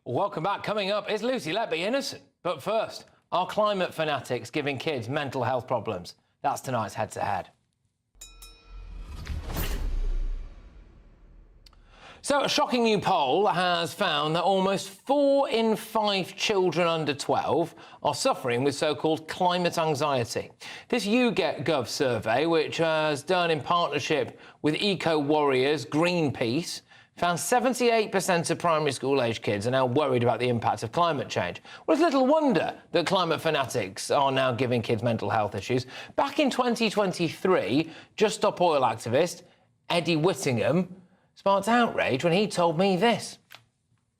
Welcome back. Coming up, is Lucy Letby innocent? But first, are climate fanatics giving kids mental health problems? That's tonight's Head to Head. So, a shocking new poll has found that almost 4 in 5 children under 12 are suffering with so-called climate anxiety. This YouGov survey, which was done in partnership with eco-warriors Greenpeace, found 78% of primary school-aged kids are now worried about the impact of climate change. Well, it's little wonder that climate fanatics are now giving kids mental health issues. Back in 2023, Just Stop Oil activist Eddie Whittingham sparked outrage when he told me this.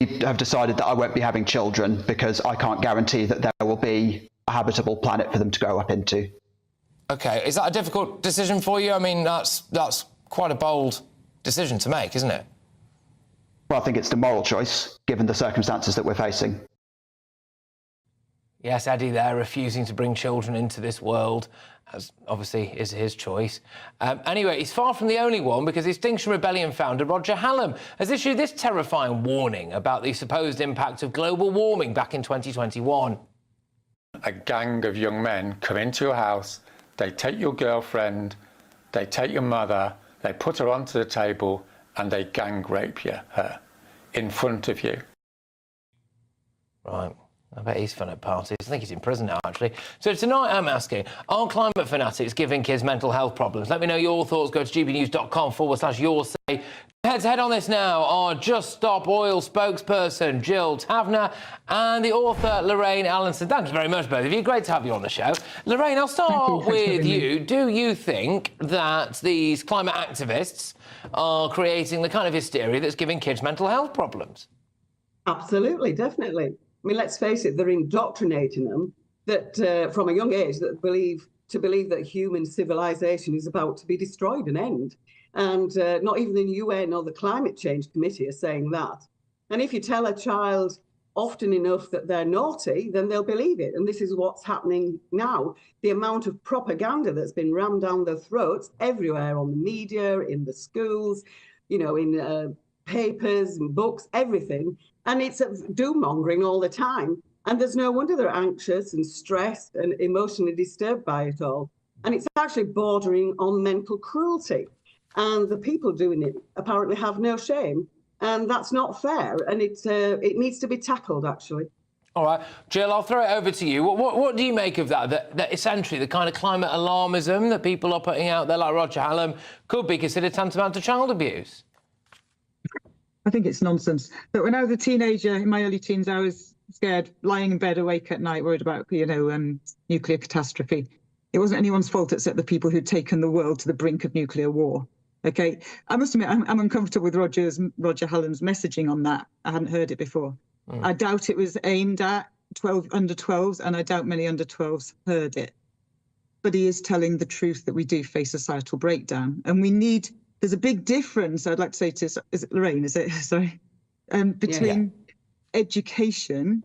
We have decided that I won't be having children because I can't guarantee that there will be a habitable planet for them to grow up into. OK, is that a difficult decision for you? I mean, that's quite a bold decision to make, isn't it? Well, I think it's the moral choice, given the circumstances that we're facing. Yes, Eddie there refusing to bring children into this world, as obviously is his choice. Anyway, he's far from the only one, because Extinction Rebellion founder Roger Hallam has issued this terrifying warning about the supposed impact of global warming back in 2021. A gang of young men come into your house, they take your girlfriend, they take your mother, they put her onto the table and they gang rape her in front of you. Right. I bet he's fun at parties. I think he's in prison now, actually. So tonight I'm asking, are climate fanatics giving kids mental health problems? Let me know your thoughts. Go to gbnews.com/your say. Head to head on this now are Just Stop Oil spokesperson Gill Tavner and the author Lorraine Allanson. Thanks very much, both of you. Great to have you on the show. Lorraine, I'll start with you. Do you think that these climate activists are creating the kind of hysteria that's giving kids mental health problems? Absolutely, definitely. I mean, let's face it, they're indoctrinating them that from a young age that believe that human civilization is about to be destroyed and end. And not even the UN or the Climate Change Committee are saying that. And if you tell a child often enough that they're naughty, then they'll believe it. And this is what's happening now. The amount of propaganda that's been rammed down their throats everywhere, on the media, in the schools, you know, in papers and books, everything. And it's doom-mongering all the time. And there's no wonder they're anxious and stressed and emotionally disturbed by it all. And it's actually bordering on mental cruelty. And the people doing it apparently have no shame. And that's not fair. And it needs to be tackled, actually. All right. Jill, I'll throw it over to you. What do you make of that? That essentially the kind of climate alarmism that people are putting out there, like Roger Hallam, could be considered tantamount to child abuse? I think it's nonsense. But when I was a teenager, in my early teens, I was scared, lying in bed awake at night, worried about, nuclear catastrophe. It wasn't anyone's fault except the people who'd taken the world to the brink of nuclear war. OK, I must admit, I'm uncomfortable with Roger Hallam's messaging on that. I hadn't heard it before. I doubt it was aimed at under 12s, and I doubt many under 12s heard it. But he is telling the truth that we do face societal breakdown, and we need. There's a big difference, I'd like to say to, is it Lorraine, is it? Sorry. Between education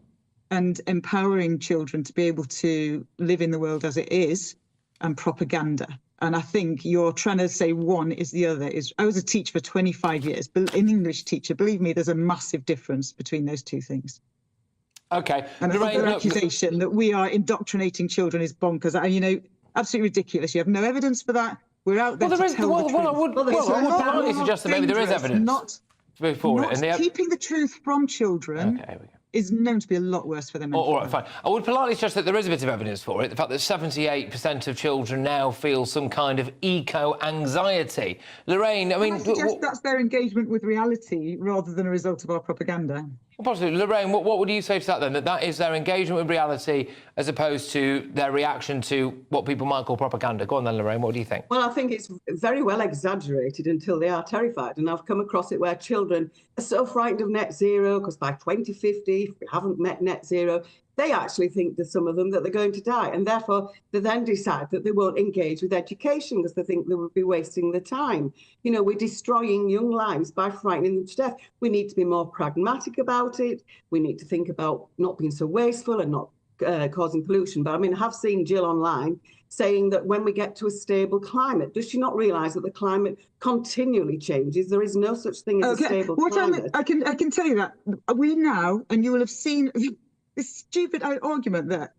and empowering children to be able to live in the world as it is, and propaganda. And I think you're trying to say one is the other. I was a teacher for 25 years, but an English teacher, believe me, there's a massive difference between those two things. OK. And Lorraine, the accusation that we are indoctrinating children is bonkers. Absolutely ridiculous. You have no evidence for that. We're out there to tell the truth. I would politely suggest that maybe there is evidence. Keeping the truth from children is known to be a lot worse for them. All right, fine. I would politely suggest that there is a bit of evidence for it. The fact that 78% of children now feel some kind of eco-anxiety. Lorraine, I mean... that's their engagement with reality rather than a result of our propaganda. Well, possibly. Lorraine, what would you say to that, then? That is their engagement with reality as opposed to their reaction to what people might call propaganda? Go on then, Lorraine, what do you think? Well, I think it's very well exaggerated until they are terrified. And I've come across it where children are so frightened of net zero because by 2050, if we haven't met net zero, they actually think that some of them that they're going to die. And therefore, they then decide that they won't engage with education because they think they would be wasting their time. You know, we're destroying young lives by frightening them to death. We need to be more pragmatic about it. We need to think about not being so wasteful and not causing pollution. But I mean, I have seen Gill online saying that when we get to a stable climate, does she not realise that the climate continually changes? There is no such thing as a stable climate. I can tell you that we now, and you will have seen this stupid argument that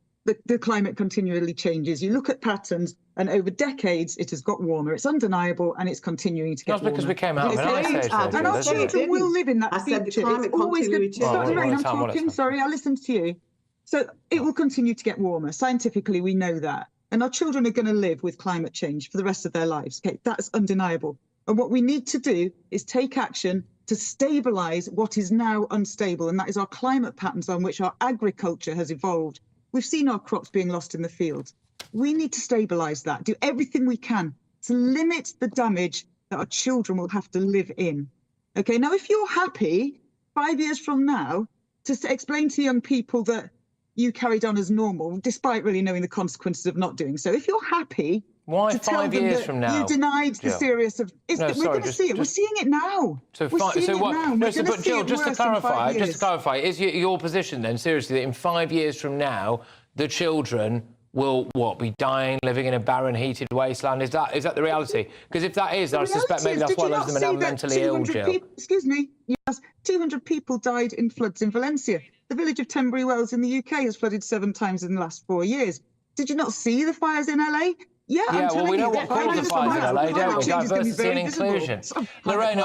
the climate continually changes. You look at patterns, and over decades it has got warmer. It's undeniable, and it's continuing to get warmer. That's because we came out of an ice age. And our children will live in that future. I said the climate continually changes. I'm talking. Sorry, I listened to you. So it will continue to get warmer. Scientifically, we know that. And our children are going to live with climate change for the rest of their lives. Okay, that's undeniable. And what we need to do is take action to stabilise what is now unstable, and that is our climate patterns on which our agriculture has evolved. We've seen our crops being lost in the fields. We need to stabilise that, do everything we can to limit the damage that our children will have to live in. Okay, now if you're happy 5 years from now to explain to young people that you carried on as normal, despite really knowing the consequences of not doing so. If you're happy, why to 5 years from now? You denied the serious of. We're going to see it. We're seeing it now. So what? No, but Gill, just to clarify, is your position then seriously that in 5 years from now the children will be dying, living in a barren, heated wasteland? Is that the reality? Because if that is, I suspect maybe that's why loads of them are now mentally ill, Gill. Excuse me. Yes, 200 people died in floods in Valencia. The village of Tenbury Wells in the UK has flooded 7 times in the last 4 years. Did you not see the fires in LA? Yeah, well, we know what caused the fires in LA, don't we? Diversity and inclusion. Lorraine,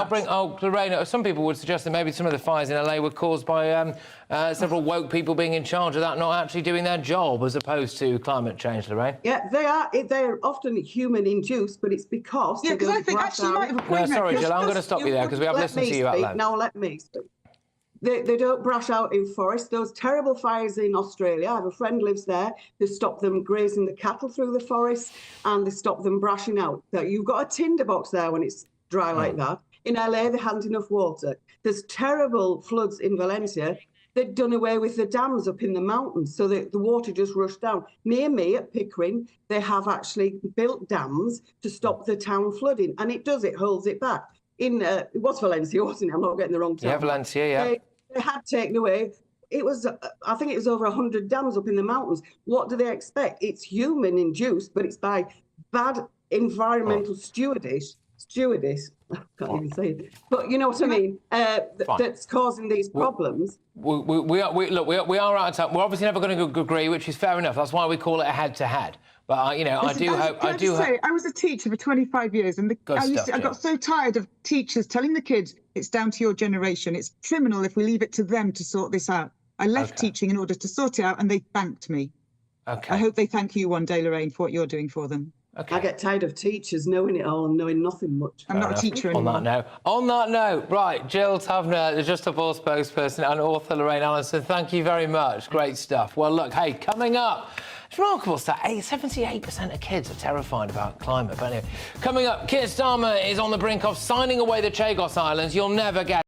Lorraine, some people would suggest that maybe some of the fires in LA were caused by several woke people being in charge of that, not actually doing their job, as opposed to climate change, Lorraine. Yeah, they are. They're often human-induced, but it's because because I think actually you might have a point. No, sorry, Gill, I'm going to stop you there because we have listened to you out loud. Now let me speak. They don't brash out in forests. Those terrible fires in Australia, I have a friend lives there, they stop them grazing the cattle through the forest, and they stop them brashing out. So you've got a tinderbox there when it's dry like that. In LA, they hadn't enough water. There's terrible floods in Valencia. They'd done away with the dams up in the mountains, so the water just rushed down. Near me at Pickering, they have actually built dams to stop the town flooding, and it holds it back. It was Valencia, wasn't it? I'm not getting the wrong town. Yeah, Valencia, yeah. They had taken away, I think it was over 100 dams up in the mountains. What do they expect? It's human-induced, but it's by bad environmental stewardess, I can't even say it, but you know what I mean, that's causing these problems. We are out of time. We're obviously never going to agree, which is fair enough. That's why we call it a head-to-head. But, I do hope... I was a teacher for 25 years, and I got so tired of teachers telling the kids, it's down to your generation. It's criminal if we leave it to them to sort this out. I left teaching in order to sort it out, and they thanked me. Okay. I hope they thank you one day, Lorraine, for what you're doing for them. Okay. I get tired of teachers knowing it all and knowing nothing much. I'm not a teacher anymore. On that note, right, Gill Tavner, the Just Stop Oil spokesperson, and author Lorraine Allanson, thank you very much. Great stuff. Well, look, hey, coming up, it's remarkable stat, 78% of kids are terrified about climate. But anyway, coming up, Keir Starmer is on the brink of signing away the Chagos Islands. You'll never get